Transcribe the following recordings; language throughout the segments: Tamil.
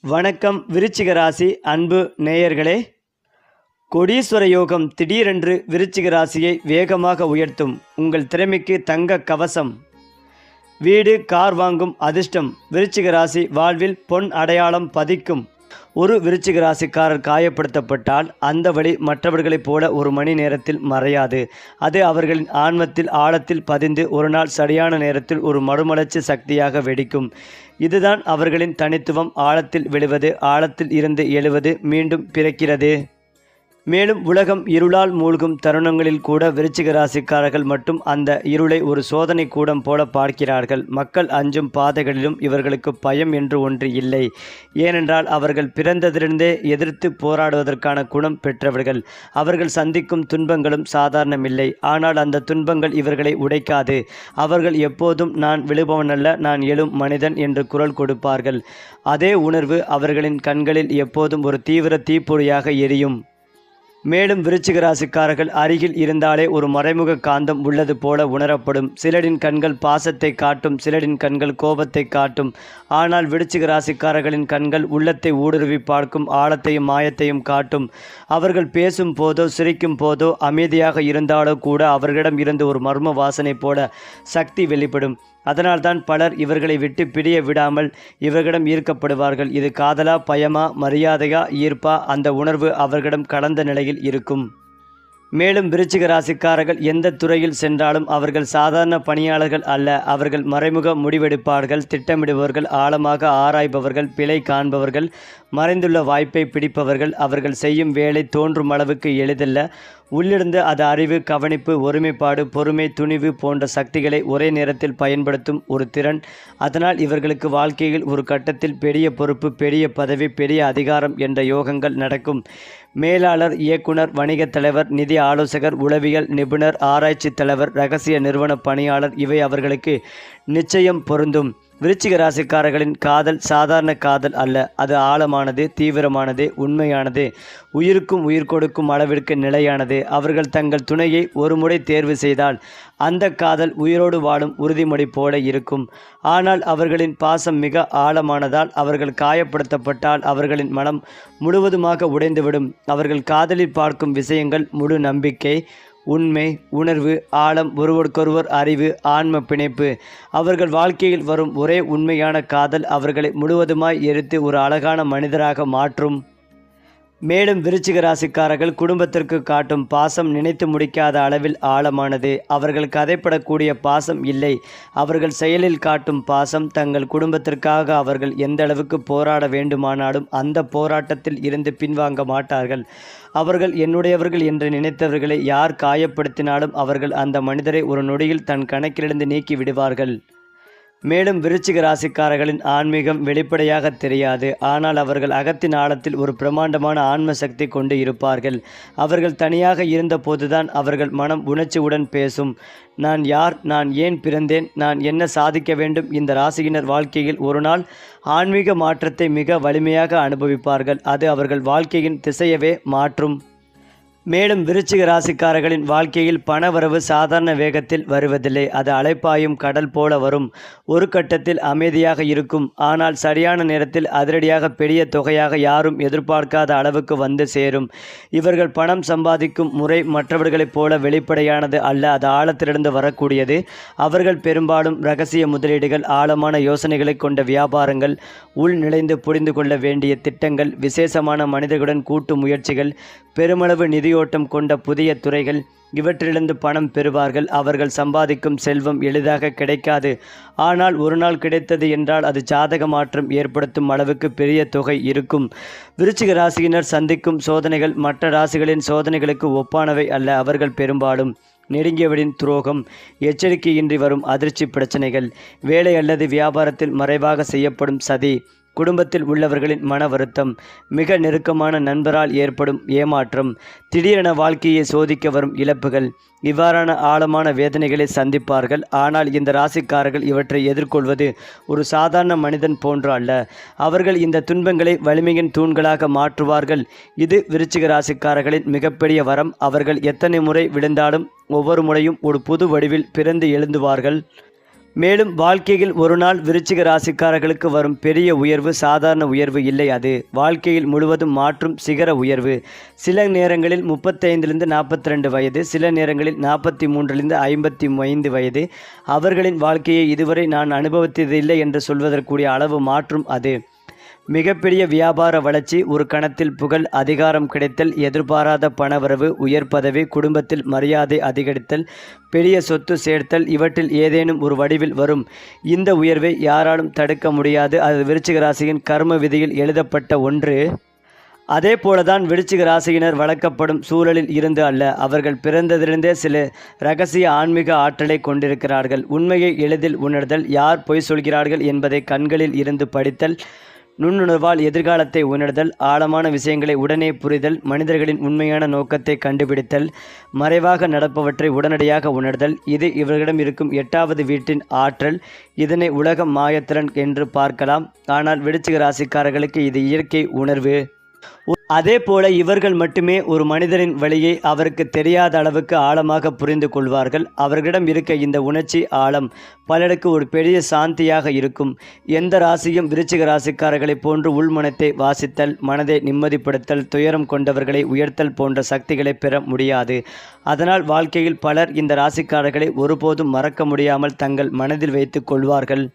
வணக்கம் விருச்சிக ராசி அன்பு நேயர்களே. கோடீஸ்வர யோகம் திடீரென்று விருச்சிக ராசியை வேகமாக உயர்த்தும். உங்கள் திறமைக்கு தங்க கவசம். வீடு கார் வாங்கும் அதிர்ஷ்டம். விருச்சிக ராசி வாழ்வில் பொன் அடையாளம் பதிக்கும். ஒரு விருச்சிக ராசிக்காரர் காயப்படுத்தப்பட்டால் அந்த வழி மற்றவர்களைப் போல ஒரு மணி நேரத்தில் மறையாது. அது அவர்களின் ஆன்மத்தில் ஆழத்தில் பதிந்து ஒரு நாள் சரியான நேரத்தில் ஒரு மறுமலர்ச்சி சக்தியாக வெடிக்கும். இதுதான் அவர்களின் தனித்துவம். ஆழத்தில் விழுவது, ஆழத்தில் இருந்து எழுவது, மீண்டும் பிறக்கிறது. மேலும் உலகம் இருளால் மூழ்கும் தருணங்களில் கூட விருச்சிக ராசிக்காரர்கள் மட்டும் அந்த இருளை ஒரு சோதனை கூடம் போல பார்க்கிறார்கள். மக்கள் அஞ்சும் பாதைகளிலும் இவர்களுக்கு பயம் என்று ஒன்று இல்லை. ஏனென்றால் அவர்கள் பிறந்ததிலிருந்தே எதிர்த்து போராடுவதற்கான குணம் பெற்றவர்கள். அவர்கள் சந்திக்கும் துன்பங்களும் சாதாரணமில்லை. ஆனால் அந்த துன்பங்கள் இவர்களை உடைக்காது. அவர்கள் எப்போதும் நான் விழுபவனல்ல, நான் எழும் மனிதன் என்று குரல் கொடுப்பார்கள். அதே உணர்வு அவர்களின் கண்களில் எப்போதும் ஒரு தீவிர தீப்பொறியாக எரியும். மேலும் விருச்சிக ராசிக்காரர்கள் அருகில் இருந்தாலே ஒரு மறைமுக காந்தம் உள்ளது போல உணரப்படும். சிலரின் கண்கள் பாசத்தை காட்டும், சிலரின் கண்கள் கோபத்தை காட்டும். ஆனால் விருச்சிக ராசிக்காரர்களின் கண்கள் உள்ளத்தை ஊடுருவி பார்க்கும், ஆழத்தையும் மாயத்தையும் காட்டும். அவர்கள் பேசும் போதோ சிரிக்கும் போதோ அமைதியாக இருந்தாலோ கூட அவர்களிடம் இருந்து ஒரு மர்ம வாசனை போல சக்தி வெளிப்படும். அதனால்தான் பலர் இவர்களை விட்டு பிரிய விடாமல் இவர்களிடம் ஈர்க்கப்படுவார்கள். இது காதலா, பயமா, மரியாதையா, ஈர்ப்பா, அந்த உணர்வு அவர்களிடம் கலந்த நிலையில் இருக்கும். மேலும் விருச்சிக ராசிக்காரர்கள் எந்த துறையில் சென்றாலும் அவர்கள் சாதாரண பணியாளர்கள் அல்ல. அவர்கள் மறைமுக முடிவெடுப்பார்கள், திட்டமிடுபவர்கள், ஆழமாக ஆராய்பவர்கள், பிழை காண்பவர்கள், மறைந்துள்ள வாய்ப்பை பிடிப்பவர்கள். அவர்கள் செய்யும் வேலை தோன்றும் அளவுக்கு எளிதல்ல. உள்ளிருந்து அது அறிவு, கவனிப்பு, ஒருமைப்பாடு, பொறுமை, துணிவு போன்ற சக்திகளை ஒரே நேரத்தில் பயன்படுத்தும் ஒரு திறன். அதனால் இவர்களுக்கு வாழ்க்கையில் ஒரு கட்டத்தில் பெரிய பொறுப்பு, பெரிய பதவி, பெரிய அதிகாரம் என்ற யோகங்கள் நடக்கும். மேலாளர், இயக்குனர், வணிகத் தலைவர், நிதி ஆலோசகர், உளவியல் நிபுணர், ஆராய்ச்சி தலைவர், இரகசிய நிறுவன பணியாளர் இவை அவர்களுக்கு நிச்சயம் பொருந்தும். விருச்சிக ராசிக்காரர்களின் காதல் சாதாரண காதல் அல்ல. அது ஆழமானது, தீவிரமானது, உண்மையானது, உயிருக்கும் உயிர் கொடுக்கும் அளவிற்கு நிலையானது. அவர்கள் தங்கள் துணையை ஒரு முறை தேர்வு செய்தால் அந்த காதல் உயிரோடு வாழும் உறுதிமொழி போல இருக்கும். ஆனால் அவர்களின் பாசம் மிக ஆழமானதால் அவர்கள் காயப்படுத்தப்பட்டால் அவர்களின் மனம் முழுவதுமாக உடைந்துவிடும். அவர்கள் காதலில் பார்க்கும் விஷயங்கள் முழு நம்பிக்கை, உண்மை, உணர்வு, ஆழம், ஒருவருக்கொருவர் அறிவு, ஆன்ம பிணைப்பு. அவர்கள் வாழ்க்கையில் வரும் ஒரே உண்மையான காதல் அவர்களை முழுவதுமாய் எரித்து ஒரு அழகான மனிதராக மாற்றும். மேலும் விருச்சிக ராசிக்காரர்கள் குடும்பத்திற்கு காட்டும் பாசம் நினைத்து முடிக்காத அளவில் ஆழமானது. அவர்கள் கதைப்படக்கூடிய பாசம் இல்லை. அவர்கள் செயலில் காட்டும் பாசம். தங்கள் குடும்பத்திற்காக அவர்கள் எந்த அளவுக்கு போராட வேண்டுமானாலும் அந்த போராட்டத்தில் இருந்து பின்வாங்க மாட்டார்கள். அவர்கள் என்னுடையவர்கள் என்று நினைத்தவர்களை யார் காயப்படுத்தினாலும் அவர்கள் அந்த மனிதரை ஒரு நொடியில் தன் கணக்கிலிருந்து நீக்கி விடுவார்கள். மேலும் விருச்சிக ராசிக்காரர்களின் ஆன்மீகம் வெளிப்படையாக தெரியாது. ஆனால் அவர்கள் அகத்தின் ஆழத்தில் ஒரு பிரம்மாண்டமான ஆன்ம சக்தி கொண்டு இருப்பார்கள். அவர்கள் தனியாக இருந்த போதுதான் அவர்கள் மனம் உணர்ச்சியுடன் பேசும். நான் யார், நான் ஏன் பிறந்தேன், நான் என்ன சாதிக்க வேண்டும். இந்த ராசியினர் வாழ்க்கையில் ஒரு நாள் ஆன்மீக மாற்றத்தை மிக வலிமையாக அனுபவிப்பார்கள். அது அவர்கள் வாழ்க்கையின் திசையவே மாற்றும். மேலும் விருச்சிக ராசிக்காரர்களின் வாழ்க்கையில் பணவரவு சாதாரண வேகத்தில் வருவதில்லை. அது அலைப்பாயும் கடல் போல வரும். ஒரு கட்டத்தில் அமைதியாக இருக்கும். ஆனால் சரியான நேரத்தில் அதிரடியாக பெரிய தொகையாக யாரும் எதிர்பார்க்காத அளவுக்கு வந்து சேரும். இவர்கள் பணம் சம்பாதிக்கும் முறை மற்றவர்களைப் போல வெளிப்படையானது அல்ல. அது ஆழத்திலிருந்து வரக்கூடியது. அவர்கள் பெரும்பாலும் இரகசிய முதலீடுகள், ஆழமான யோசனைகளை கொண்ட வியாபாரங்கள், உள் நிலைந்து புரிந்து கொள்ள வேண்டிய திட்டங்கள், விசேஷமான மனிதர்களுடன் கூட்டு முயற்சிகள், பெருமளவு நிதியோட்டம் கொண்ட புதிய துறைகள் இவற்றிலிருந்து பணம் பெறுவார்கள். அவர்கள் சம்பாதிக்கும் செல்வம் எளிதாக கிடைக்காது. ஆனால் ஒரு நாள் கிடைத்தது என்றால் அது ஜாதக மாற்றம் ஏற்படுத்தும் அளவுக்கு பெரிய தொகை இருக்கும். விருச்சிக ராசியினர் சந்திக்கும் சோதனைகள் மற்ற ராசிகளின் சோதனைகளுக்கு ஒப்பானவை அல்ல. அவர்கள் பெரும்பாலும் நெருங்கியவரின் துரோகம், எச்சரிக்கையின்றி வரும் அதிர்ச்சி பிரச்சனைகள், வேலை அல்லது வியாபாரத்தில் மறைவாக செய்யப்படும் சதி, குடும்பத்தில் உள்ளவர்களின் மன வருத்தம், மிக நெருக்கமான நண்பரால் ஏற்படும் ஏமாற்றம், திடீரென வாழ்க்கையை சோதிக்க வரும் இழப்புகள், இவ்வாறான ஆழமான வேதனைகளை சந்திப்பார்கள். ஆனால் இந்த ராசிக்காரர்கள் இவற்றை எதிர்கொள்வது ஒரு சாதாரண மனிதன் போன்று அல்ல. அவர்கள் இந்த துன்பங்களை வலிமையின் தூண்களாக மாற்றுவார்கள். இது விருச்சிக ராசிக்காரர்களின் மிகப்பெரிய வரம். அவர்கள் எத்தனை முறை விழுந்தாலும் ஒவ்வொரு முறையும் ஒரு புது வடிவில் பிறந்து எழுந்துவார்கள். மேலும் வாழ்க்கையில் ஒரு நாள் விருச்சிக ராசிக்காரர்களுக்கு வரும் பெரிய உயர்வு சாதாரண உயர்வு இல்லை, அது வாழ்க்கையில் முழுவதும் மாற்றும் சிகர உயர்வு. சில நேரங்களில் 35லிருந்து 42 வயது, சில நேரங்களில் 43லிருந்து 55 வயது அவர்களின் வாழ்க்கையை இதுவரை நான் அனுபவித்ததில்லை என்று சொல்வதற்குரிய அளவு மாற்றும் அது. மிகப்பெரிய வியாபார வளர்ச்சி, ஒரு கணத்தில் புகழ், அதிகாரம் கிடைத்தல், எதிர்பாராத பணவரவு, உயர் பதவி, குடும்பத்தில் மரியாதை அதிகரித்தல், பெரிய சொத்து சேர்த்தல், இவற்றில் ஏதேனும் ஒரு வடிவில் வரும் இந்த உயர்வை யாராலும் தடுக்க முடியாது. அது விருச்சிக ராசியின் கர்ம விதியில் எழுதப்பட்ட ஒன்று. அதே போலதான் விருச்சிக ராசியினர் வளர்க்கப்படும் சூழலில் இருந்து அல்ல, அவர்கள் பிறந்ததிலிருந்தே சில இரகசிய ஆன்மீக ஆற்றலை கொண்டிருக்கிறார்கள். உண்மையை எளிதில் உணர்தல், யார் பொய் சொல்கிறார்கள் என்பதை கண்களில் இருந்து படித்தல், நுண்ணுணர்வால் எதிர்காலத்தை உணர்தல், ஆழமான விஷயங்களை உடனே புரிதல், மனிதர்களின் உண்மையான நோக்கத்தை கண்டுபிடித்தல், மறைவாக நடப்பவற்றை உடனடியாக உணர்தல், இது இவர்களிடம் இருக்கும் 8வது வீட்டின் ஆற்றல். இதனை உலக மாயத்திறன் என்று பார்க்கலாம். ஆனால் விருச்சிக ராசிக்காரர்களுக்கு இது இயற்கை உணர்வு. அதே போல இவர்கள் மட்டுமே ஒரு மனிதரின் வழியை அவருக்கு தெரியாத அளவுக்கு ஆழமாக புரிந்து கொள்வார்கள். அவர்களிடம் இருக்க இந்த உணர்ச்சி ஆழம் பலருக்கு ஒரு பெரிய சாந்தியாக இருக்கும். எந்த ராசியும் விருச்சிக ராசிக்காரர்களை போன்று உள்மனத்தை வாசித்தல், மனதை நிம்மதிப்படுத்தல், துயரம் கொண்டவர்களை உயர்த்தல் போன்ற சக்திகளை பெற முடியாது. அதனால் வாழ்க்கையில் பலர் இந்த ராசிக்காரர்களை ஒருபோதும் மறக்க முடியாமல் தங்கள் மனதில் வைத்து கொள்வார்கள்.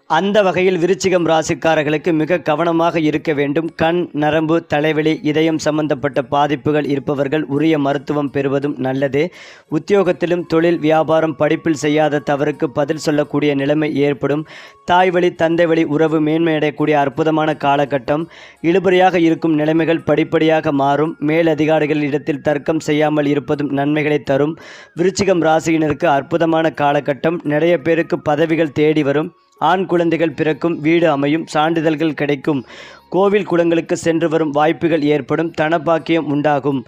அந்த வகையில் விருச்சிகம் ராசிக்காரர்களுக்கு மிக கவனமாக இருக்க வேண்டும். கண், நரம்பு, தலைவலி, இதயம் சம்பந்தப்பட்ட பாதிப்புகள் இருப்பவர்கள் உரிய மருத்துவம் பெறுவதும் நல்லது. உத்தியோகத்திலும் தொழில், வியாபாரம், படிப்பில் செய்யாத தவறுக்கு பதில் சொல்லக்கூடிய நிலைமை ஏற்படும். தாய் வழி, தந்தை வழி உறவு மேன்மையடையக்கூடிய அற்புதமான காலகட்டம். இழுபறியாக இருக்கும் நிலைமைகள் படிப்படியாக மாறும். மேலதிகாரிகள் இடத்தில் தர்க்கம் செய்யாமல் இருப்பதும் நன்மைகளை தரும். விருச்சிகம் ராசியினருக்கு அற்புதமான காலகட்டம். நிறைய பேருக்கு பதவிகள் தேடி வரும். ஆண் குழந்தைகள் பிறக்கும், வீடு அமையும், சான்றிதழ்கள் கிடைக்கும், கோவில் குளங்களுக்கு சென்று வரும் வாய்ப்புகள் ஏற்படும், தனபாக்கியம் உண்டாகும்.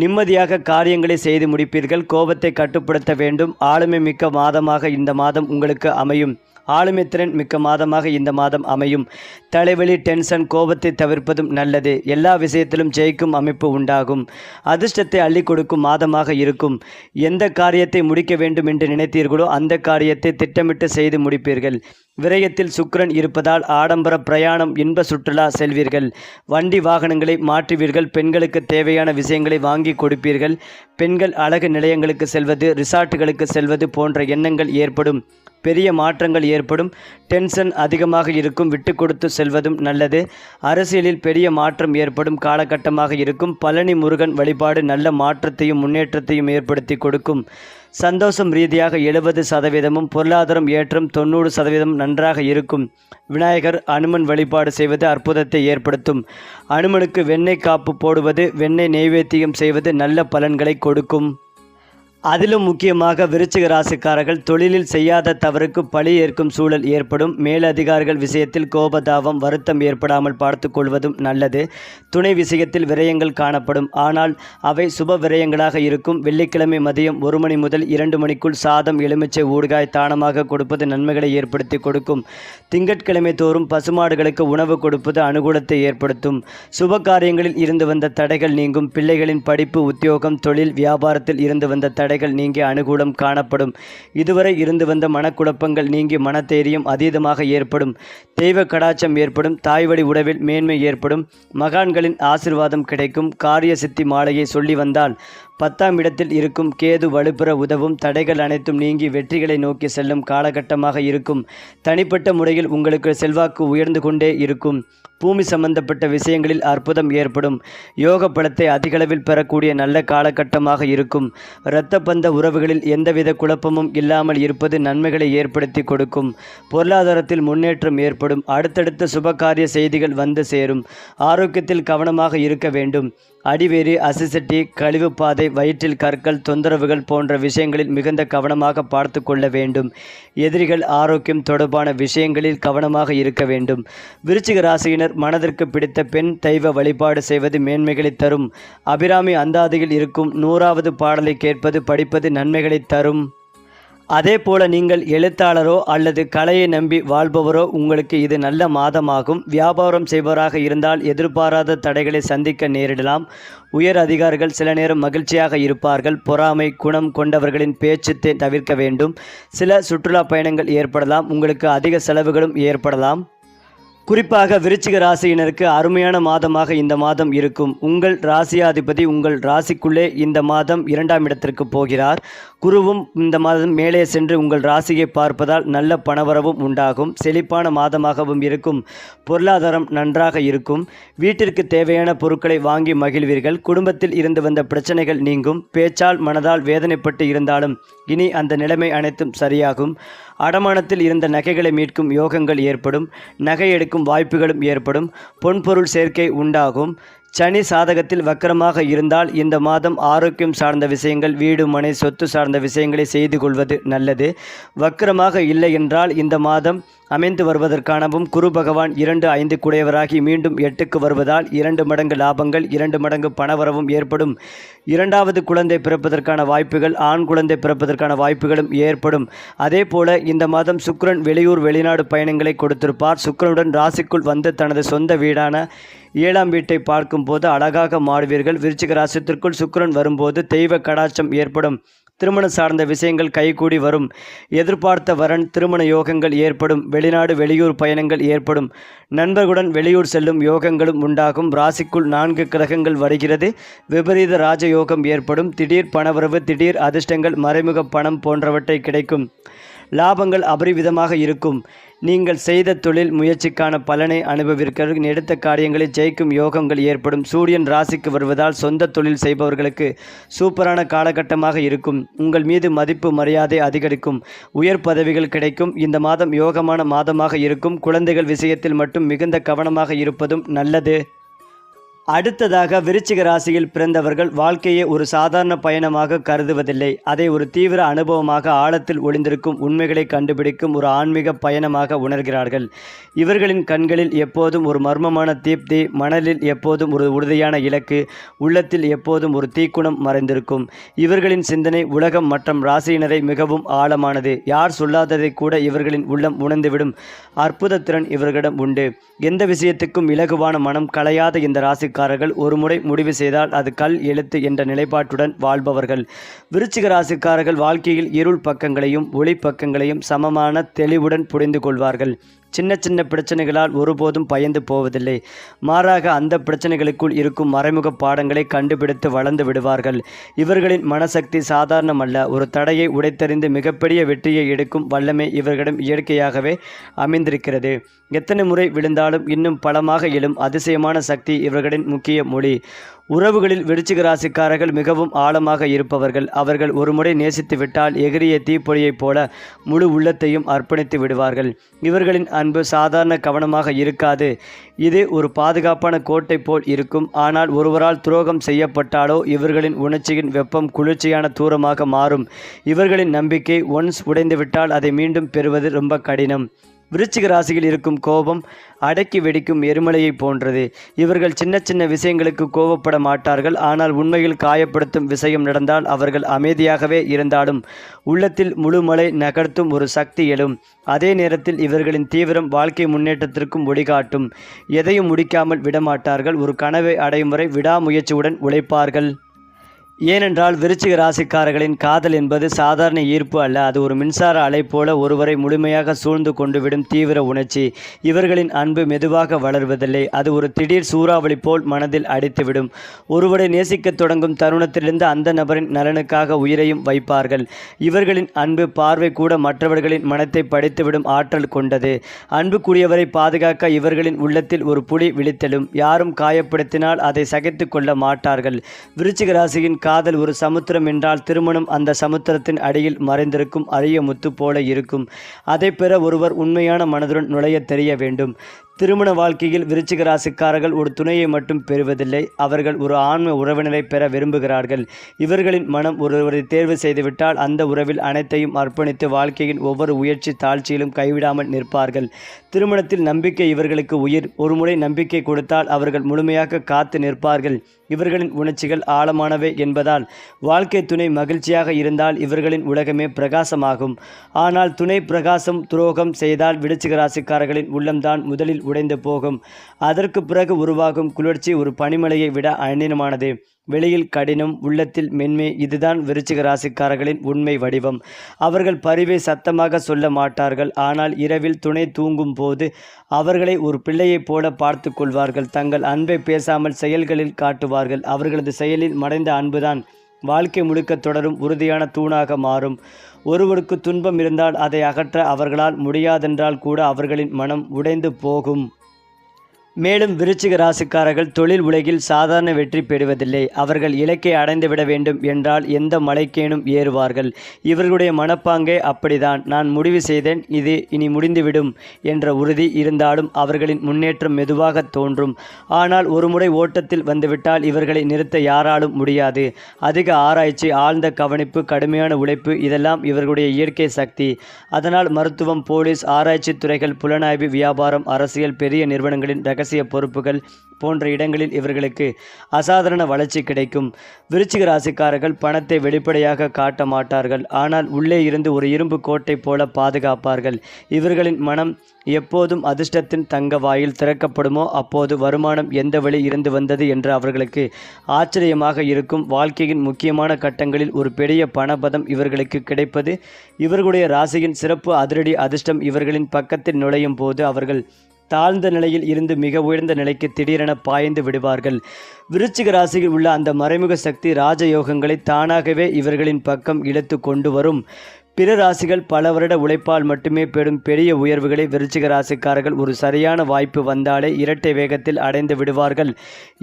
நிம்மதியாக காரியங்களை செய்து முடிப்பீர்கள். கோபத்தை கட்டுப்படுத்த வேண்டும். ஆளுமை மிக்க மாதமாக இந்த மாதம் உங்களுக்கு அமையும். ஆளுமை திறன் மிக்க மாதமாக இந்த மாதம் அமையும். தலைவலி, டென்ஷன், கோபத்தை தவிர்ப்பதும் நல்லது. எல்லா விஷயத்திலும் ஜெயிக்கும் அமைப்பு உண்டாகும். அதிர்ஷ்டத்தை அள்ளி கொடுக்கும் மாதமாக இருக்கும். எந்த காரியத்தை முடிக்க வேண்டும் என்று நினைத்தீர்களோ அந்த காரியத்தை திட்டமிட்டு செய்து முடிப்பீர்கள். விரயத்தில் சுக்கிரன் இருப்பதால் ஆடம்பர பிரயாணம், இன்ப சுற்றுலா செல்வீர்கள். வண்டி வாகனங்களை மாற்றுவீர்கள். பெண்களுக்கு தேவையான விஷயங்களை வாங்கி கொடுப்பீர்கள். பெண்கள் அழகு நிலையங்களுக்கு செல்வது, ரிசார்ட்டுகளுக்கு செல்வது போன்ற எண்ணங்கள் ஏற்படும். பெரிய மாற்றங்கள் ஏற்படும். டென்ஷன் அதிகமாக இருக்கும். விட்டு கொடுத்து செல்வதும் நல்லது. அரசியலில் பெரிய மாற்றம் ஏற்படும் காலகட்டமாக இருக்கும். பழனி முருகன் வழிபாடு நல்ல மாற்றத்தையும் முன்னேற்றத்தையும் ஏற்படுத்தி கொடுக்கும். சந்தோஷம் ரீதியாக 70%, பொருளாதாரம் ஏற்றம் 90% நன்றாக இருக்கும். விநாயகர், அனுமன் வழிபாடு செய்வது அற்புதத்தை ஏற்படுத்தும். அனுமனுக்கு வெண்ணெய் காப்பு போடுவது, வெண்ணெய் நெய்வேத்தியம் செய்வது நல்ல பலன்களை கொடுக்கும். அதிலும் முக்கியமாக விருச்சிக ராசிக்காரர்கள் தொழிலில் செய்யாத தவறுக்கு பழி ஏற்கும் சூழல் ஏற்படும். மேலதிகாரிகள் விஷயத்தில் கோபதாபம், வருத்தம் ஏற்படாமல் பார்த்து கொள்வதும் நல்லது. துணை விஷயத்தில் விரயங்கள் காணப்படும். ஆனால் அவை சுப விரயங்களாக இருக்கும். வெள்ளிக்கிழமை மதியம் 1 மணி முதல் 2 மணிக்குள் சாதம், எலுமிச்சை ஊறுகாய் தானமாக கொடுப்பது நன்மைகளை ஏற்படுத்தி கொடுக்கும். திங்கட்கிழமை தோறும் பசுமாடுகளுக்கு உணவு கொடுப்பது அனுகூலத்தை ஏற்படுத்தும். சுப காரியங்களில் இருந்து வந்த தடைகள் நீங்கும். பிள்ளைகளின் படிப்பு, உத்தியோகம், தொழில், வியாபாரத்தில் இருந்து வந்த தடைகள் நீங்கி அனுகூலம் காணப்படும். இதுவரை இருந்து வந்த மனக்குழப்பங்கள் நீங்கி மனதைரியம் அதீதமாக ஏற்படும். தெய்வ கடாட்சம் ஏற்படும். தாய்வழி உறவில் மேன்மை ஏற்படும். மகான்களின் ஆசிர்வாதம் கிடைக்கும். காரிய சித்தி மாலையை சொல்லி வந்தால் 10ஆம் இடத்தில் இருக்கும் கேது வலுப்பெற உதவும். தடைகள் அனைத்தும் நீங்கி வெற்றிகளை நோக்கி செல்லும் காலகட்டமாக இருக்கும். தனிப்பட்ட முறையில் உங்களுக்கு செல்வாக்கு உயர்ந்து கொண்டே இருக்கும். பூமி சம்பந்தப்பட்ட விஷயங்களில் அற்புதம் ஏற்படும். யோக பலத்தை அதிகளவில் பெறக்கூடிய நல்ல காலகட்டமாக இருக்கும். இரத்த பந்த உறவுகளில் எந்தவித குழப்பமும் இல்லாமல் இருப்பது நன்மைகளை ஏற்படுத்தி கொடுக்கும். பொருளாதாரத்தில் முன்னேற்றம் ஏற்படும். அடுத்தடுத்த சுபகாரிய செய்திகள் வந்து சேரும். ஆரோக்கியத்தில் கவனமாக இருக்க வேண்டும். அடிவேறு, அசிசிட்டி, கழிவுப்பாதை, வயிற்றில் கற்கள், தொந்தரவுகள் போன்ற விஷயங்களில் மிகுந்த கவனமாக பார்த்து கொள்ள வேண்டும். எதிரிகள், ஆரோக்கியம் தொடர்பான விஷயங்களில் கவனமாக இருக்க வேண்டும். விருச்சிக ராசியினர் மனதிற்கு பிடித்த பெண் தெய்வ வழிபாடு செய்வது மேன்மைகளை தரும். அபிராமி அந்தாதியில் இருக்கும் 100வது பாடலை கேட்பது, படிப்பது நன்மைகளை தரும். அதே போல நீங்கள் எழுத்தாளரோ அல்லது கலையை நம்பி வாழ்பவரோ உங்களுக்கு இது நல்ல மாதமாகும். வியாபாரம் செய்பவராக இருந்தால் எதிர்பாராத தடைகளை சந்திக்க நேரிடலாம். உயர் அதிகாரிகள் சில நேரம் மகிழ்ச்சியாக இருப்பார்கள். பொறாமை குணம் கொண்டவர்களின் பேச்சத்தை தவிர்க்க வேண்டும். சில சுற்றுலா பயணங்கள் ஏற்படலாம். உங்களுக்கு அதிக செலவுகளும் ஏற்படலாம். குறிப்பாக விருச்சிக ராசியினருக்கு அருமையான மாதமாக இந்த மாதம் இருக்கும். உங்கள் ராசியாதிபதி உங்கள் ராசிக்குள்ளே இந்த மாதம் 2ஆம் இடத்திற்கு போகிறார். குருவும் இந்த மாதம் மேலே சென்று உங்கள் ராசியை பார்ப்பதால் நல்ல பணவரவும் உண்டாகும். செழிப்பான மாதமாகவும் இருக்கும். பொருளாதாரம் நன்றாக இருக்கும். வீட்டிற்கு தேவையான பொருட்களை வாங்கி மகிழ்வீர்கள். குடும்பத்தில் இருந்து வந்த பிரச்சனைகள் நீங்கும். பேச்சால் மனதால் வேதனைப்பட்டு இருந்தாலும் இனி அந்த நிலைமை அனைத்தும் சரியாகும். அடமானத்தில் இருந்த நகைகளை மீட்கும் யோகங்கள் ஏற்படும். நகை எடுக்கும் வாய்ப்புகளும் ஏற்படும். பொன்பொருள் சேர்க்கை உண்டாகும். சனி சாதகத்தில் வக்கரமாக இருந்தால் இந்த மாதம் ஆரோக்கியம் சார்ந்த விஷயங்கள், வீடு மனை சொத்து சார்ந்த விஷயங்களை செய்து கொள்வது நல்லது. வக்கரமாக இல்லை என்றால் இந்த மாதம் அமைந்து வருவதற்கானவும் குரு பகவான் 2-5 குடையவராகி மீண்டும் 8க்கு வருவதால் 2 மடங்கு லாபங்கள், 2 மடங்கு பணவரவும் ஏற்படும். 2வது குழந்தை பிறப்பதற்கான வாய்ப்புகள், ஆண் குழந்தை பிறப்பதற்கான வாய்ப்புகளும் ஏற்படும். அதே போல இந்த மாதம் சுக்கிரன் வெளியூர் வெளிநாடு பயணங்களை கொடுத்திருப்பார். சுக்கிரனுடன் ராசிக்குள் வந்து தனது சொந்த வீடான 7ஆம் வீட்டை பார்க்கும் போது அழகாக மாறுவீர்கள். விருச்சிக ராசித்திற்குள் சுக்கிரன் வரும்போது தெய்வ கடாட்சம் ஏற்படும். திருமணம் சார்ந்த விஷயங்கள் கைகூடி வரும். எதிர்பார்த்த வரன் திருமண யோகங்கள் ஏற்படும். வெளிநாடு வெளியூர் பயணங்கள் ஏற்படும். நண்பர்களுடன் வெளியூர் செல்லும் யோகங்களும் உண்டாகும். ராசிக்குள் 4 கிரகங்கள் வருகிறது. விபரீத ராஜயோகம் ஏற்படும். திடீர் பணவரவு, திடீர் அதிர்ஷ்டங்கள், மறைமுக பணம் போன்றவற்றை கிடைக்கும். லாபங்கள் அபரிவிதமாக இருக்கும். நீங்கள் செய்த தொழில் முயற்சிக்கான பலனை அனுபவிக்க எடுத்த காரியங்களில் ஜெயிக்கும் யோகங்கள் ஏற்படும். சூரியன் ராசிக்கு வருவதால் சொந்த தொழில் செய்பவர்களுக்கு சூப்பரான காலகட்டமாக இருக்கும். உங்கள் மீது மதிப்பு மரியாதை அதிகரிக்கும். உயர் பதவிகள் கிடைக்கும். இந்த மாதம் யோகமான மாதமாக இருக்கும். குழந்தைகள் விஷயத்தில் மட்டும் மிகுந்த கவனமாக இருப்பதும் நல்லது. அடுத்ததாக விருச்சிக ராசியில் பிறந்தவர்கள் வாழ்க்கையை ஒரு சாதாரண பயணமாக கருதுவதில்லை. அதை ஒரு தீவிர அனுபவமாக, ஆழத்தில் ஒளிந்திருக்கும் உண்மைகளை கண்டுபிடிக்கும் ஒரு ஆன்மீக பயணமாக உணர்கிறார்கள். இவர்களின் கண்களில் எப்போதும் ஒரு மர்மமான தீப்தி, மணலில் எப்போதும் ஒரு உறுதியான இலக்கு, உள்ளத்தில் எப்போதும் ஒரு தீக்குணம் மறைந்திருக்கும். இவர்களின் சிந்தனை உலகம் மற்றும் ராசியினரை மிகவும் ஆழமானது. யார் சொல்லாததை கூட இவர்களின் உள்ளம் உணர்ந்துவிடும் அற்புத திறன் இவர்களிடம் உண்டு. எந்த விஷயத்துக்கும் இலகுவான மனம் களையாத இந்த ராசிக்காரர்கள் ஒருமுறை முடிவு செய்தால் அது கல் எழுத்து என்ற நிலைப்பாட்டுடன் வாழ்பவர்கள். விருச்சிக ராசிக்காரர்கள் வாழ்க்கையில் இருள் பக்கங்களையும் ஒளி பக்கங்களையும் சமமான தெளிவுடன் புரிந்து கொள்வார்கள். சின்ன சின்ன பிரச்சனைகளால் ஒருபோதும் பயந்து போவதில்லை. மாறாக அந்த பிரச்சனைகளுக்குள் இருக்கும் மறைமுக பாடங்களை கண்டுபிடித்து வளர்ந்து விடுவார்கள். இவர்களின் மனசக்தி சாதாரணமல்ல. ஒரு தடையை உடைத்தறிந்து மிகப்பெரிய வெற்றியை எடுக்கும் வல்லமை இவர்களிடம் இயற்கையாகவே அமைந்திருக்கிறது. எத்தனை முறை விழுந்தாலும் இன்னும் பலமாக எழும் அதிசயமான சக்தி இவர்களின் முக்கிய மொழி. உறவுகளில் விருச்சிக ராசிக்காரர்கள் மிகவும் ஆழமாக இருப்பவர்கள். அவர்கள் ஒருமுறை நேசித்து விட்டால் எகிரிய தீப்பொறியைப் போல முழு உள்ளத்தையும் அர்ப்பணித்து விடுவார்கள். இவர்களின் அன்பு சாதாரண கவனமாக இருக்காது. இது ஒரு பாதுகாப்பான கோட்டை போல் இருக்கும். ஆனால் ஒருவரால் துரோகம் செய்யப்பட்டாலோ இவர்களின் உணர்ச்சியின் வெப்பம் குளிர்ச்சியான தூரமாக மாறும். இவர்களின் நம்பிக்கை ஒன்ஸ் உடைந்துவிட்டால் அதை மீண்டும் பெறுவது ரொம்ப கடினம். விருச்சிக ராசியில் இருக்கும் கோபம் அடக்கி வெடிக்கும் எரிமலையை போன்றது. இவர்கள் சின்ன சின்ன விஷயங்களுக்கு கோபப்பட மாட்டார்கள். ஆனால் உண்மையில் காயப்படுத்தும் விஷயம் நடந்தால் அவர்கள் அமைதியாகவே இருந்தாலும் உள்ளத்தில் முழுமலை நகர்த்தும் ஒரு சக்தி எழும். அதே நேரத்தில் இவர்களின் தீவிரம் வாழ்க்கை முன்னேற்றத்திற்கும் ஒளிகாட்டும். எதையும் முடிக்காமல் விடமாட்டார்கள். ஒரு கனவை அடையும் வரை விடாமுயற்சியுடன் உழைப்பார்கள். ஏனென்றால் விருச்சிக ராசிக்காரர்களின் காதல் என்பது சாதாரண ஈர்ப்பு அல்ல. அது ஒரு மின்சார அலை போல ஒருவரை முழுமையாக சூழ்ந்து கொண்டுவிடும் தீவிர உணர்ச்சி. இவர்களின் அன்பு மெதுவாக வளர்வதில்லை. அது ஒரு திடீர் சூறாவளி போல் மனதில் அடித்துவிடும். ஒருவரை நேசிக்க தொடங்கும் தருணத்திலிருந்து அந்த நபரின் நலனுக்காக உயிரையும் வைப்பார்கள். இவர்களின் அன்பு பார்வை கூட மற்றவர்களின் மனத்தை படித்துவிடும் ஆற்றல் கொண்டது. அன்புக்குரியவரை பாதுகாக்க இவர்களின் உள்ளத்தில் ஒரு புலி விழித்தெழும். யாரும் காயப்படுத்தினால் அதை சகித்து கொள்ள மாட்டார்கள். விருச்சிக ராசியின் காதல் ஒரு சமுத்திரம் என்றால் திருமணம் அந்த சமுத்திரத்தின் அடியில் மறைந்திருக்கும் அரிய முத்து போல இருக்கும். அதை பெற ஒருவர் உண்மையான மனதுடன் நுழைய தெரிய வேண்டும். திருமண வாழ்க்கையில் விருச்சிக ராசிக்காரர்கள் ஒரு துணையை மட்டும் பெறுவதில்லை, அவர்கள் ஒரு ஆன்ம உறவினரை பெற விரும்புகிறார்கள். இவர்களின் மனம் ஒருவரை தேர்வு செய்துவிட்டால் அந்த உறவில் அனைத்தையும் அர்ப்பணித்து வாழ்க்கையின் ஒவ்வொரு உயர்ச்சி தாழ்ச்சியிலும் கைவிடாமல் நிற்பார்கள். திருமணத்தில் நம்பிக்கை இவர்களுக்கு உயிர். ஒருமுறை நம்பிக்கை கொடுத்தால் அவர்கள் முழுமையாக காத்து நிற்பார்கள். இவர்களின் உணர்ச்சிகள் ஆழமானவை என்பதால் வாழ்க்கை துணை மகிழ்ச்சியாக இருந்தால் இவர்களின் உலகமே பிரகாசமாகும். ஆனால் துணை பிரகாசம் துரோகம் செய்தால் விருச்சிக ராசிக்காரர்களின் உள்ளம்தான் முதலில் உடைந்து போகும். அதற்கு பிறகு உருவாகும் குளிர்ச்சி ஒரு பனிமலையை விட அணினமானது. வெளியில் கடினம், உள்ளத்தில் மென்மை. இதுதான் விருச்சிக ராசிக்காரர்களின் உண்மை வடிவம். அவர்கள் பரிவை சத்தமாக சொல்ல மாட்டார்கள். ஆனால் இரவில் துணை தூங்கும் போது அவர்களை ஒரு பிள்ளையைப் போல பார்த்து கொள்வார்கள். தங்கள் அன்பை பேசாமல் செயல்களில் காட்டுவார்கள். அவர்களது செயலில் மறைந்த அன்புதான் வாழ்க்கை முழுக்க தொடரும் உறுதியான தூணாக மாறும். ஒருவருக்கு துன்பம் இருந்தால் அதை அகற்ற அவர்களால் முடியாதென்றால் கூட அவர்களின் மனம் உடைந்து போகும். மேலும் விருச்சிக ராசிக்காரர்கள் தொழில் உலகில் சாதாரண வெற்றி பெறுவதில்லை. அவர்கள் இலக்கை அடைந்துவிட வேண்டும் என்றால் எந்த மலைக்கேனும் ஏறுவார்கள். இவர்களுடைய மனப்பாங்கே அப்படிதான். நான் முடிவு செய்தேன், இது இனி முடிந்துவிடும் என்ற உறுதி இருந்தாலும் அவர்களின் முன்னேற்றம் மெதுவாக தோன்றும். ஆனால் ஒருமுறை ஓட்டத்தில் வந்துவிட்டால் இவர்களை நிறுத்த யாராலும் முடியாது. அதிக ஆராய்ச்சி, ஆழ்ந்த கவனிப்பு, கடுமையான உழைப்பு இதெல்லாம் இவர்களுடைய இயற்கை சக்தி. அதனால் மருத்துவம், போலீஸ், ஆராய்ச்சி துறைகள், புலனாய்வு, வியாபாரம், அரசியல், பெரிய நிறுவனங்களின் ரகசிய பொறுப்புகள் போன்ற இடங்களில் இவர்களுக்கு அசாதாரண வளர்ச்சி கிடைக்கும். விருச்சிக ராசிக்காரர்கள் பணத்தை வெளிப்படையாக காட்ட மாட்டார்கள். ஆனால் உள்ளே இருந்து ஒரு இரும்பு கோட்டை போல பாதுகாப்பார்கள். இவர்களின் மனம் எப்போதும் அதிர்ஷ்டத்தின் தங்க வாயில் திறக்கப்படுமோ அப்போது வருமானம் எந்த வழி இருந்து வந்தது என்று அவர்களுக்கு ஆச்சரியமாக இருக்கும். வாழ்க்கையின் முக்கியமான கட்டங்களில் ஒரு பெரிய பணபதம் இவர்களுக்கு கிடைப்பது இவர்களுடைய ராசியின் சிறப்பு. அதிரடி அதிர்ஷ்டம் இவர்களின் பக்கத்தில் நுழையும் போது அவர்கள் தாழ்ந்த நிலையில் இருந்து மிக உயர்ந்த நிலைக்கு திடீரென பாய்ந்து விடுவார்கள். விருச்சிக ராசியில் உள்ள அந்த மறைமுக சக்தி ராஜயோகங்களை தானாகவே இவர்களின் பக்கம் இழுத்து கொண்டு வரும். பிற ராசிகள் பல வருட உழைப்பால் மட்டுமே பெறும் பெரிய உயர்வுகளை விருச்சிக ராசிக்காரர்கள் ஒரு சரியான வாய்ப்பு வந்தாலே இரட்டை வேகத்தில் அடைந்து விடுவார்கள்.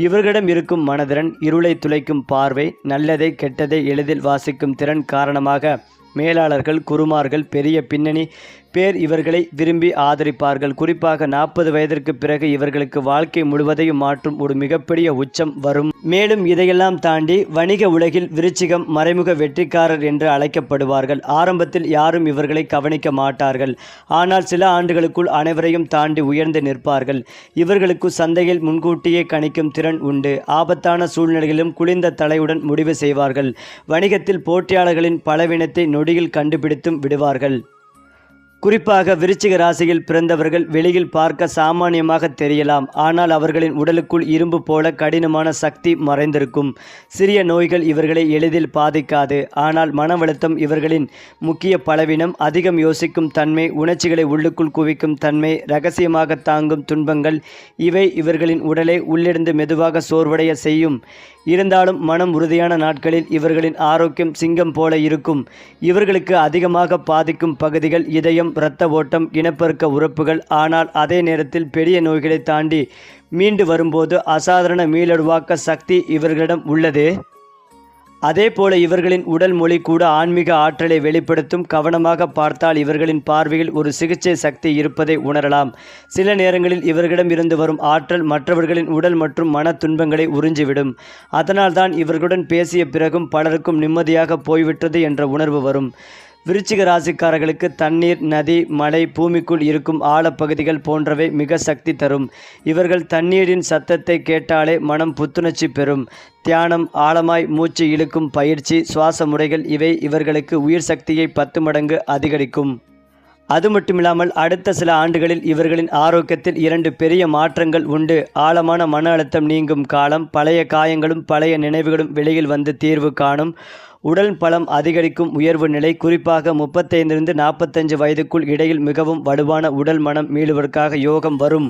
இவர்களிடம் இருக்கும் மனதிறன், இருளை துளைக்கும் பார்வை, நல்லதை கெட்டதை எளிதில் வாசிக்கும் திறன் காரணமாக மேலாளர்கள், குருமார்கள், பெரிய பின்னணி பேர் இவர்களை விரும்பி ஆதரிப்பார்கள். குறிப்பாக 40 வயதிற்கு பிறகு இவர்களுக்கு வாழ்க்கை முழுவதையும் மாற்றும் ஒரு மிகப்பெரிய உச்சம் வரும். மேலும் இதையெல்லாம் தாண்டி வணிக உலகில் விருச்சிகம் மறைமுக வெற்றிக்காரர் என்று அழைக்கப்படுவார்கள். ஆரம்பத்தில் யாரும் இவர்களை கவனிக்க மாட்டார்கள். ஆனால் சில ஆண்டுகளுக்குள் அனைவரையும் தாண்டி உயர்ந்து நிற்பார்கள். இவர்களுக்கு சந்தையில் முன்கூட்டியே கணிக்கும் திறன் உண்டு. ஆபத்தான சூழ்நிலைகளிலும் குளிர்ந்த தலையுடன் முடிவு செய்வார்கள். வணிகத்தில் போட்டியாளர்களின் பலவீனத்தை நொடியில் கண்டுபிடித்தும் விடுவார்கள். குறிப்பாக விருச்சிக ராசியில் பிறந்தவர்கள் வெளியில் பார்க்க சாமானியமாக தெரியலாம். ஆனால் அவர்களின் உடலுக்குள் இரும்பு போல கடினமான சக்தி மறைந்திருக்கும். சிறிய நோய்கள் இவர்களை எளிதில் பாதிக்காது. ஆனால் மன அழுத்தம் இவர்களின் முக்கிய பலவீனம். அதிகம் யோசிக்கும் தன்மை, உணர்ச்சிகளை உள்ளுக்குள் குவிக்கும் தன்மை, இரகசியமாக தாங்கும் துன்பங்கள் இவை இவர்களின் உடலை உள்ளிருந்து மெதுவாக சோர்வடைய செய்யும். இருந்தாலும் மனம் உறுதியான நாட்களில் இவர்களின் ஆரோக்கியம் சிங்கம் போல இருக்கும். இவர்களுக்கு அதிகமாக பாதிக்கும் பகுதிகள் இதயம், இரத்த ஓட்டம், இனப்பெருக்க உறுப்புகள். ஆனால் அதே நேரத்தில் பெரிய நோய்களை தாண்டி மீண்டு வரும்போது அசாதாரண மீளெழுவாக்க சக்தி இவர்களிடம் உள்ளது. அதே போல இவர்களின் உடல் மொழி கூட ஆன்மீக ஆற்றலை வெளிப்படுத்தும். கவனமாக பார்த்தால் இவர்களின் பார்வையில் ஒரு சிகிச்சை சக்தி இருப்பதை உணரலாம். சில நேரங்களில் இவர்களிடம் இருந்து வரும் ஆற்றல் மற்றவர்களின் உடல் மற்றும் மன துன்பங்களை உறிஞ்சிவிடும். அதனால்தான் இவர்களுடன் பேசிய பிறகும் பலருக்கும் நிம்மதியாக போய்விட்டது என்ற உணர்வு வரும். விருச்சிக ராசிக்காரர்களுக்கு தண்ணீர், நதி, மலை, பூமிக்குள் இருக்கும் ஆழப்பகுதிகள் போன்றவை மிக சக்தி தரும். இவர்கள் தண்ணீரின் சத்தத்தை கேட்டாலே மனம் புத்துணர்ச்சி பெறும். தியானம், ஆழமாய் மூச்சு இழுக்கும் பயிற்சி, சுவாச முறைகள் இவை இவர்களுக்கு உயிர் சக்தியை 10 மடங்கு அதிகரிக்கும். அது மட்டுமில்லாமல் அடுத்த சில ஆண்டுகளில் இவர்களின் ஆரோக்கியத்தில் 2 பெரிய மாற்றங்கள் உண்டு. ஆழமான மன அழுத்தம் நீங்கும் காலம், பழைய காயங்களும் பழைய நினைவுகளும் வெளியில் வந்து தீர்வு காணும். உடல் பலம் அதிகரிக்கும் உயர்வு நிலை. குறிப்பாக 35 - 45 வயதுக்குள் இடையில் மிகவும் வலுவான உடல் மனம் மீளுவதற்காக யோகம் வரும்.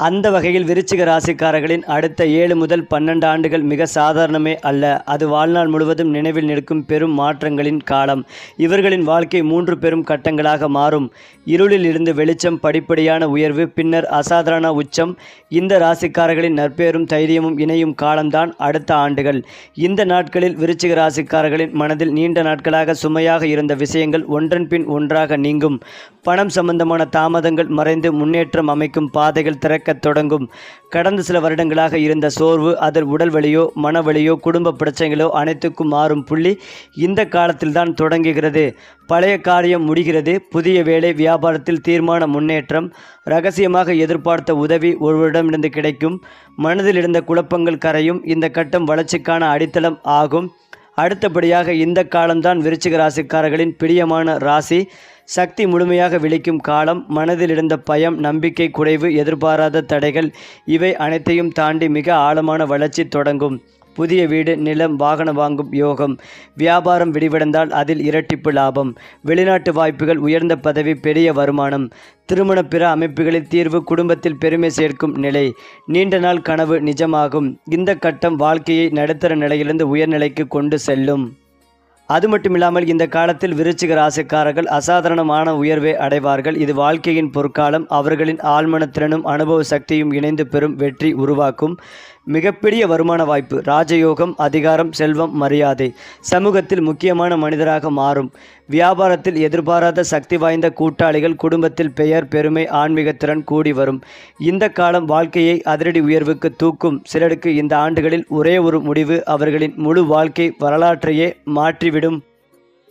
அந்த வகையில் விருச்சிக ராசிக்காரர்களின் அடுத்த 7 முதல் 12 ஆண்டுகள் மிக சாதாரணமே அல்ல. அது வாழ்நாள் முழுவதும் நினைவில் நிற்கும் பெரும் மாற்றங்களின் காலம். இவர்களின் வாழ்க்கை 3 பெரும் கட்டங்களாக மாறும். இருளில் இருந்து வெளிச்சம், படிப்படியான உயர்வு, பின்னர் அசாதாரண உச்சம். இந்த ராசிக்காரர்களின் நற்பெயரும் தைரியமும் இணையும் காலம்தான் அடுத்த ஆண்டுகள். இந்த நாட்களில் விருச்சிக ராசிக்காரர்களின் மனதில் நீண்ட நாட்களாக சுமையாக இருந்த விஷயங்கள் ஒன்றன் பின் ஒன்றாக நீங்கும். பணம் சம்பந்தமான தாமதங்கள் மறைந்து முன்னேற்றம் அமைக்கும் பாதைகள் திறக்கத் தொடங்கும். கடந்த சில வருடங்களாக இருந்த சோர்வு, அதில் உடல் வலியோ மனவலியோ குடும்ப பிரச்சனைகளோ அனைத்துக்கும் மாறும் புள்ளி இந்த காலத்தில்தான் தொடங்குகிறது. பழைய காரியம் முடிகிறது. புதிய வேலை, வியாபாரத்தில் தீர்மான முன்னேற்றம், ரகசியமாக எதிர்பார்த்த உதவி ஒருவரிடமிருந்து கிடைக்கும். மனதில் இருந்த குழப்பங்கள் கரையும். இந்த கட்டம் வளர்ச்சிக்கான அடித்தளம் ஆகும். அடுத்தபடியாக இந்த காலம்தான் விருச்சிக ராசிக்காரர்களின் பிரியமான ராசி. சக்தி முழுமையாக விழிக்கும் காலம். மனதில் இருந்த பயம், நம்பிக்கை குறைவு, எதிர்பாராத தடைகள் இவை அனைத்தையும் தாண்டி மிக ஆழமான வளர்ச்சி தொடங்கும். புதிய வீடு, நிலம், வாகனம் வாங்கும் யோகம். வியாபாரம் விரிவடைந்தால் அதில் இரட்டிப்பு லாபம். வெளிநாட்டு வாய்ப்புகள், உயர்ந்த பதவி, பெரிய வருமானம். திருமண பிற அமைப்புகளில் தீர்வு, குடும்பத்தில் பெருமை சேர்க்கும் நிலை. நீண்ட நாள் கனவு நிஜமாகும். இந்த கட்டம் வாழ்க்கையை நடுத்தர நிலையிலிருந்து உயர்நிலைக்கு கொண்டு செல்லும். அது மட்டுமில்லாமல் இந்த காலத்தில் விருச்சிக ராசிக்காரர்கள் அசாதாரணமான உயர்வை அடைவார்கள். இது வாழ்க்கையின் பொற்காலம். அவர்களின் ஆழ்மனத்திறனும் அனுபவ சக்தியும் இணைந்து பெறும் வெற்றி உருவாக்கும். மிகப்பெரிய வருமான வாய்ப்பு, ராஜயோகம், அதிகாரம், செல்வம், மரியாதை. சமூகத்தில் முக்கியமான மனிதராக மாறும். வியாபாரத்தில் எதிர்பாராத சக்தி வாய்ந்த கூட்டாளிகள். குடும்பத்தில் பெயர், பெருமை, ஆன்மீகத்திறன் கூடி வரும். இந்த காலம் வாழ்க்கையை அதிரடி உயர்வுக்கு தூக்கும். சிலருக்கு இந்த ஆண்டுகளில் ஒரே ஒரு முடிவு அவர்களின் முழு வாழ்க்கை வரலாற்றையே மாற்றிவிடும்.